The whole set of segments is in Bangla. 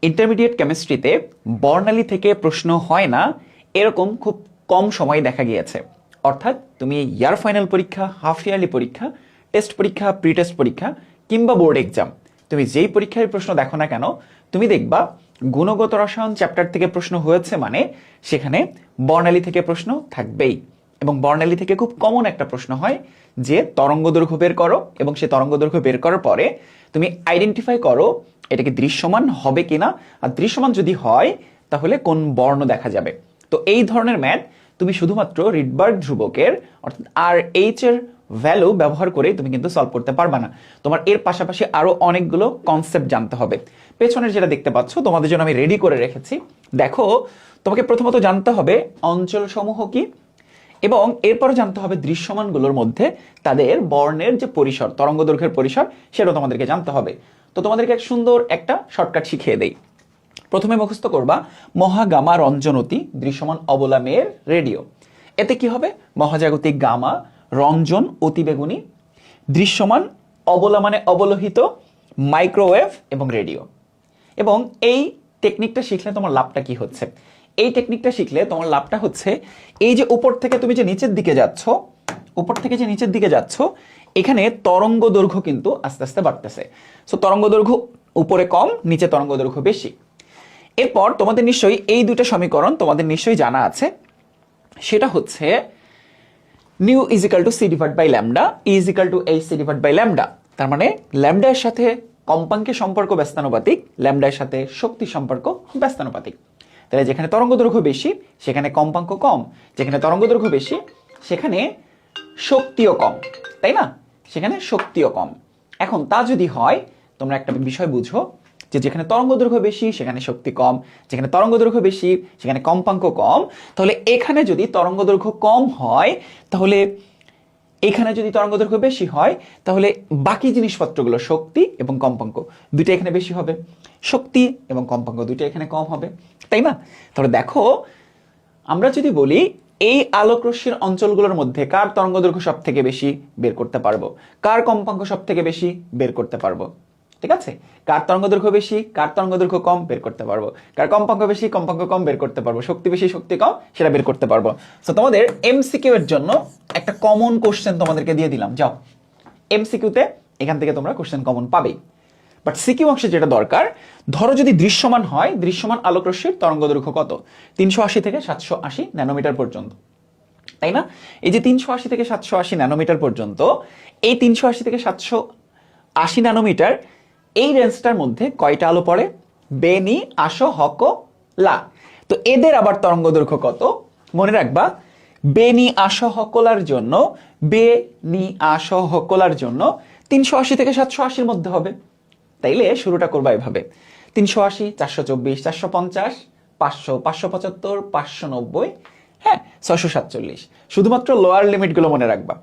ইন্টারমিডিয়েট কেমিস্ট্রিতে বর্ণালী থেকে প্রশ্ন হয় না এরকম খুব কম সময় দেখা গিয়েছে। অর্থাৎ তুমি ইয়ার ফাইনাল পরীক্ষা, হাফ ইয়ারলি পরীক্ষা, টেস্ট পরীক্ষা, প্রি টেস্ট পরীক্ষা কিংবা বোর্ড এক্সাম, তুমি যেই পরীক্ষার প্রশ্ন দেখো না কেন, তুমি দেখবা গুণগত রসায়ন চ্যাপ্টার থেকে প্রশ্ন হয়েছে মানে সেখানে বর্ণালী থেকে প্রশ্ন থাকবেই। এবং বর্ণালী থেকে খুব কমন একটা প্রশ্ন হয় যে তরঙ্গ দৈর্ঘ্য বের করো, এবং সেই তরঙ্গ দৈর্ঘ্য বের করার পরে তুমি আইডেন্টিফাই করো এটা কি দৃশ্যমান হবে কিনা, আর দৃশ্যমান যদি হয় তাহলে কোন বর্ণ দেখা যাবে। তো এই ধরনের ম্যাথ তুমি শুধুমাত্র রিডবার্গ ধ্রুবকের অর্থাৎ আর এইচ এর ভ্যালু ব্যবহার করে তুমি কিন্তু সলভ করতে পারবা না। তোমার এর পাশাপাশি আরো অনেকগুলো কনসেপ্ট জানতে হবে। পেছনের যেটা দেখতে পাচ্ছ তোমাদের জন্য আমি রেডি করে রেখেছি। দেখো, তোমাকে প্রথমত জানতে হবে অঞ্চল সমূহ কি, এবং এরপর জানতে হবে দৃশ্যমানগুলোর মধ্যে তাদের বর্ণের যে পরিসর, তরঙ্গ দৈর্ঘ্যের পরিসর, সেটা তোমাদেরকে জানতে হবে। তো তোমাদেরকে এক সুন্দর একটা শর্টকাট শিখিয়ে দেই। প্রথমে মুখস্থ করবা মহাগামা রঞ্জনতি দৃশ্যমান অবলামের রেডিও। এতে কি হবে? মহাজাগতিক গামা, রঞ্জন অতিবেগুনি, দৃশ্যমান অবলা মানে অবলোহিত, মাইক্রোওয়েভ এবং রেডিও। এবং এই টেকনিকটা শিখলে তোমার লাভটা কি হচ্ছে? এই টেকনিকটা শিখলে তোমার লাভটা হচ্ছে এই যে উপর থেকে তুমি যে নিচের দিকে যাচ্ছ, উপর থেকে যে নিচের দিকে যাচ্ছ, এখানে তরঙ্গ দৈর্ঘ্য কিন্তু আস্তে আস্তে বাড়তেছে। সো তরঙ্গ দৈর্ঘ্য উপরে কম, নিচে তরঙ্গ দৈর্ঘ্য বেশি। এরপর তোমাদের নিশ্চয়ই এই দুটো সমীকরণ তোমাদের নিশ্চয়ই জানা আছে। সেটা হচ্ছে nu is equal to C divide by lambda, E is equal to H C divide by lambda. তার মানে ল্যামডার সাথে কম্পাঙ্কের সম্পর্ক ব্যস্তানুপাতিক, ল্যামডার সাথে শক্তি সম্পর্ক ব্যস্তানুপাতিক। তাহলে যেখানে তরঙ্গ দৈর্ঘ্য বেশি সেখানে কম্পাঙ্ক কম, যেখানে তরঙ্গ দৈর্ঘ্য বেশি সেখানে শক্তিও কম, তাই না? সেখানে শক্তিও কম। এখন তা যদি হয়, তোমরা একটা বিষয় বুঝো যে যেখানে তরঙ্গ দৈর্ঘ্য বেশি সেখানে শক্তি কম, যেখানে তরঙ্গ দৈর্ঘ্য বেশি সেখানে কম্পাঙ্ক কম। তাহলে এখানে যদি তরঙ্গ দৈর্ঘ্য কম হয়, তাহলে এখানে যদি তরঙ্গ দৈর্ঘ্য বেশি হয়, তাহলে বাকি জিনিসপত্রগুলো শক্তি এবং কম্পাঙ্ক দুইটা এখানে বেশি হবে, শক্তি এবং কম্পাঙ্ক দুইটা এখানে কম হবে, তাই না? তাহলে দেখো, আমরা যদি বলি এই আলোক রশ্মির অঞ্চলগুলোর মধ্যে কার তরঙ্গ দৈর্ঘ্য সব থেকে বেশি বের করতে পারবো, কার কম্পাঙ্ক সব থেকে বেশি বের করতে পারবো, ঠিক আছে? কার তরঙ্গ দৈর্ঘ্য বেশি, কার তরঙ্গ দৈর্ঘ্য কম বের করতে পারবো, কার কম্পাঙ্ক বেশি, কম্পাঙ্ক কম বের করতে পারবো, শক্তি বেশি, শক্তি কম সেটা বের করতে পারবো। সো তোমাদের এমসিকিউ এর জন্য একটা কমন কোশ্চেন তোমাদেরকে দিয়ে দিলাম, যাও এমসিকিউতে এখান থেকে তোমরা কোশ্চেন কমন পাবেই। বাট সিকিউ অংশে যেটা দরকার, ধরো যদি দৃশ্যমান হয়, দৃশ্যমান আলোক রশ্মির তরঙ্গ দৈর্ঘ্য কত? 380 থেকে 780 ন্যানোমিটার পর্যন্ত, তাই না? এই যে 380 থেকে 780 ন্যানোমিটার পর্যন্ত, এই 380 থেকে 780 ন্যানোমিটার এই রেঞ্জটার মধ্যে কয়টা আলো পড়ে? বেনি, আসো, হক, লা। তো এদের আবার তরঙ্গ দৈর্ঘ্য কত? মনে রাখবা, বেনি, আসো, হকলার জন্য, বেনি, আসো, হকলার জন্য 380 থেকে 780 মধ্যে হবে। তাইলে শুরুটা করবা এভাবে, 380, 424, 450, 500, 575, 590, হ্যাঁ 647। শুধুমাত্র লোয়ার লিমিটগুলো মনে রাখবা।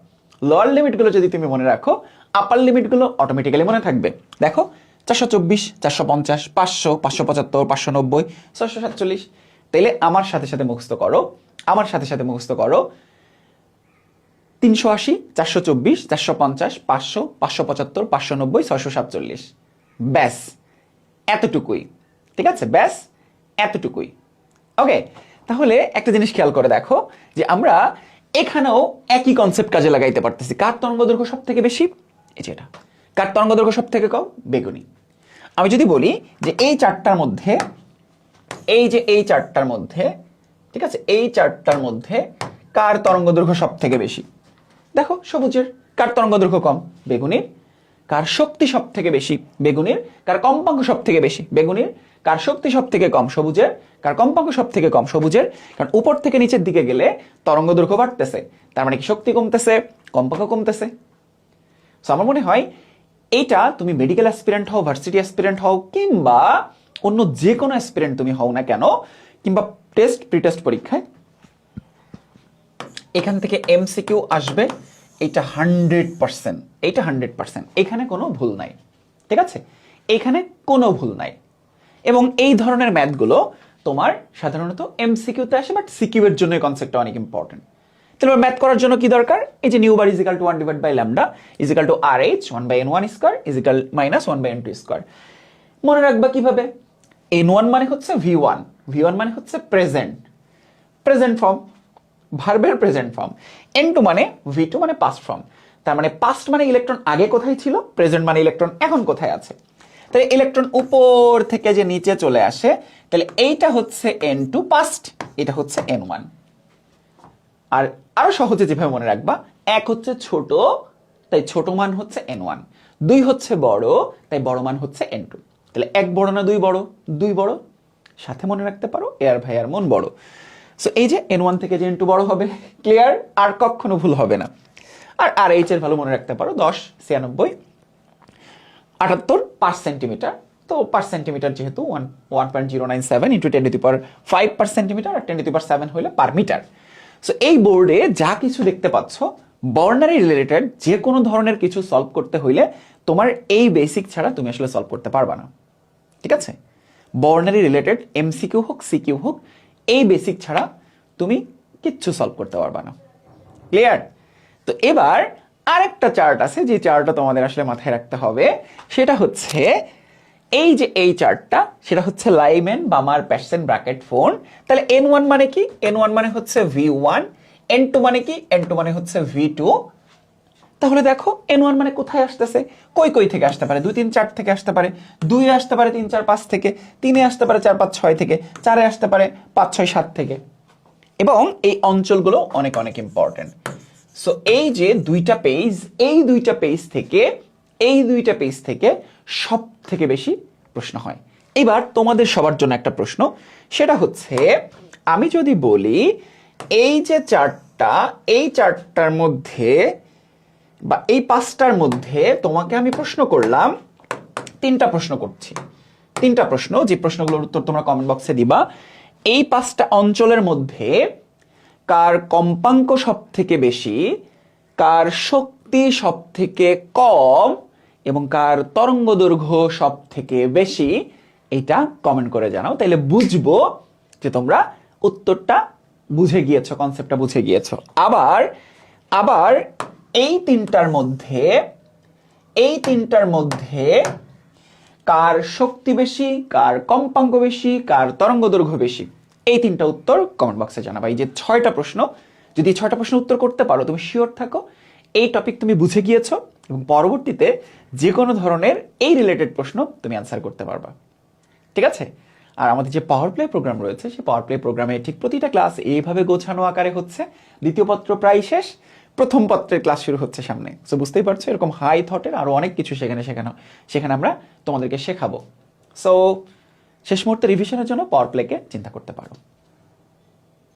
লোয়ার লিমিটগুলো যদি তুমি মনে রাখো, আপার লিমিটগুলো অটোমেটিক্যালি মনে থাকবে। দেখো, 424, 450, 500, 575, 590, 647। তাইলে আমার সাথে সাথে মুখস্থ করো, আমার সাথে সাথে মুখস্থ করো, 380, 424, 450, 500, 575, 590, 647। ব্যাস এতটুকুই, ঠিক আছে? ব্যাস এতটুকুই। ওকে, তাহলে একটা জিনিস খেয়াল করে দেখো যে আমরা এখানেও একই কনসেপ্ট কাজে লাগাইতে পারতেছি। কার তরঙ্গ দৈর্ঘ্য সব থেকে বেশি? এই যে এটা। কার তরঙ্গ দৈর্ঘ্য সব থেকে কম? বেগুনি। আমি যদি বলি যে এই চারটার মধ্যে, এই যে এই চারটার মধ্যে, ঠিক আছে, এই চারটার মধ্যে কার তরঙ্গ দৈর্ঘ্য সব থেকে বেশি? দেখো, সবুজের। কার তরঙ্গ দৈর্ঘ্য কম? বেগুনির। কার শক্তি সব থেকে বেশি? বেগুনির। কার কম্পাঙ্ক সব থেকে বেশি? বেগুনির। কার শক্তি সব থেকে কম? সবুজের। কার কম্পাঙ্ক সব থেকে কম? সবুজের। কারণ উপর থেকে নিচের দিকে গেলে তরঙ্গ দৈর্ঘ্য বাড়তেছে, তার মানে কি শক্তি কমতেছে, কম্পাঙ্ক কমতেছে। সো আমার মনে হয় এইটা তুমি মেডিকেল অ্যাসপিরেন্ট হও, ভার্সিটি অ্যাসপিরেন্ট হও, কিংবা অন্য যে কোনো অ্যাসপিরেন্ট তুমি হও না কেন, কিংবা টেস্ট প্রি টেস্ট পরীক্ষায় এখান থেকে এমসিকিউ আসবে, এইটা 100%, এইটা 100%, এখানে কোনো ভুল নাই, ঠিক আছে? এখানে কোনো ভুল নাই। এবং এই ধরনের ম্যাথগুলো তোমার সাধারণত এমসিকিউতে আসে, বাট সিকিউ এর জন্য এই কনসেপ্টটা অনেক ইম্পর্টেন্ট। তাহলে ম্যাথ করার জন্য কি দরকার? এই যে nu bar is equal to 1 divide by lambda is equal to R H 1 by n1 square is equal minus 1 by n2 square. মনে রাখবা কিভাবে? N1 মানে হচ্ছে V1, V1 মানে হচ্ছে প্রেজেন্ট, প্রেজেন্ট ফর্ম, ভার্বের প্রেজেন্ট ফর্ম। N2 মানে V2 মানে পাস্ট ফর্ম। তার মানে পাস্ট মানে ইলেকট্রন আগে কোথায় ছিল, প্রেজেন্ট মানে ইলেকট্রন এখন কোথায় আছে। তাহলে ইলেকট্রন উপর থেকে যে নিচে চলে আসে, তাহলে এইটা হচ্ছে N2 পাস্ট, এটা হচ্ছে N1। আর আরো সহজে যেভাবে মনে রাখবা, এক হচ্ছে ছোট, তাই ছোট মান হচ্ছে N1, দুই হচ্ছে বড়, তাই বড় মান হচ্ছে N2। তাহলে এক বড় না দুই বড়, দুই বড়। সাথে মনে রাখতে পারো এয়ার ভাই আর মন বড়। সো এই যে N1 থেকে যে N2 বড় হবে, ক্লিয়ার, আর কখনো ভুল হবে না। আর আর এইচ এর ভ্যালু মনে রাখতে পারো 10, 96, 78 পার সেন্টিমিটার। তো পার সেন্টিমিটার যেহেতু 1.097 ইন্টু 10⁵ পার সেন্টিমিটার, আর 10⁷ হলে পার মিটার। সো এই বোর্ডে যা কিছু দেখতে পাচ্ছ, বর্নারি রিলেটেড যে কোনো ধরনের কিছু সলভ করতে হইলে তোমার এই বেসিক ছাড়া তুমি আসলে সলভ করতে পারবা না, ঠিক আছে? বর্নারি রিলেটেড এমসিকিউ হোক সিকিউ হোক, এই বেসিক ছাড়া তুমি কিচ্ছু সলভ করতে পারবা না, ক্লিয়ার? তো এবার আরেকটা চার্ট আছে, যে চার্টটা তোমাদের আসলে মাথায় রাখতে হবে, সেটা হচ্ছে এই যে এই চার্টটা, সেটা হচ্ছে লাইম্যান বামার প্যাটসন ব্র্যাকেট ফোন। তাহলে N1 মানে কি? N1 মানে হচ্ছে V1, N2 মানে কি? N2 মানে হচ্ছে V2। তাহলে দেখো N1 মানে কোথায় আসতেছে, কই কই থেকে আসতে পারে, 2 3 4 থেকে আসতে পারে, 2 এ আসতে পারে 3 4 5 থেকে, 3 এ আসতে পারে 4 5 6 থেকে, 4 এ আসতে পারে 5 6 7 থেকে। এবং এই অঞ্চলগুলো অনেক অনেক ইম্পর্টেন্ট। সো এই যে দুইটা পেজ, এই দুইটা পেজ থেকে, এই দুইটা পেজ থেকে সব থেকে বেশি প্রশ্ন হয়। এবার তোমাদের সবার জন্য একটা প্রশ্ন, সেটা হচ্ছে আমি যদি বলি এই যে চার্টটা, এই চার্টটার মধ্যে বা এই পাঁচটার মধ্যে তোমাকে আমি প্রশ্ন করলাম, তিনটা প্রশ্ন করছি, তিনটা প্রশ্ন, যে প্রশ্নগুলোর উত্তর তোমরা কমেন্ট বক্সে দিবা। এই পাঁচটা অঞ্চলের মধ্যে কার কম্পাঙ্ক সব থেকে বেশি, কার শক্তি সব থেকে কম, এবং কার তরঙ্গ দৈর্ঘ্য সব থেকে বেশি, এটা কমেন্ট করে জানাও। তাইলে বুঝবো যে তোমরা উত্তরটা বুঝে গিয়েছো, কনসেপ্টটা বুঝে গিয়েছো। আবার আবার এই তিনটার মধ্যে, এই তিনটার মধ্যে কার শক্তি বেশি, কার কম্পাঙ্ক বেশি, কার তরঙ্গ দৈর্ঘ্য বেশি, এই তিনটা উত্তর কমেন্ট বক্সে জানাবা। এই যে 6টা প্রশ্ন, যদি 6টা প্রশ্ন উত্তর করতে পারো, তুমি শিওর থাকো এই টপিক তুমি বুঝে গিয়েছো, এবং পরবর্তীতে যে কোনো ধরনের এই রিলেটেড প্রশ্ন তুমি অ্যান্সার করতে পারবা, ঠিক আছে? আর আমাদের যে পাওয়ার প্লে প্রোগ্রাম রয়েছে, সেই পাওয়ার প্লে প্রোগ্রামে ঠিক প্রতিটা ক্লাস এইভাবে গোছানো আকারে হচ্ছে। দ্বিতীয় পত্র প্রায় শেষ, প্রথম পত্রের ক্লাস শুরু হচ্ছে সামনে। সো বুঝতেই পারছো, এরকম হাই থটের আরো অনেক কিছু সেখানে আমরা তোমাদেরকে শেখাবো। সো শেষ মুহূর্তে রিভিশনের জন্য পাওয়ার প্লেকে চিন্তা করতে পারো।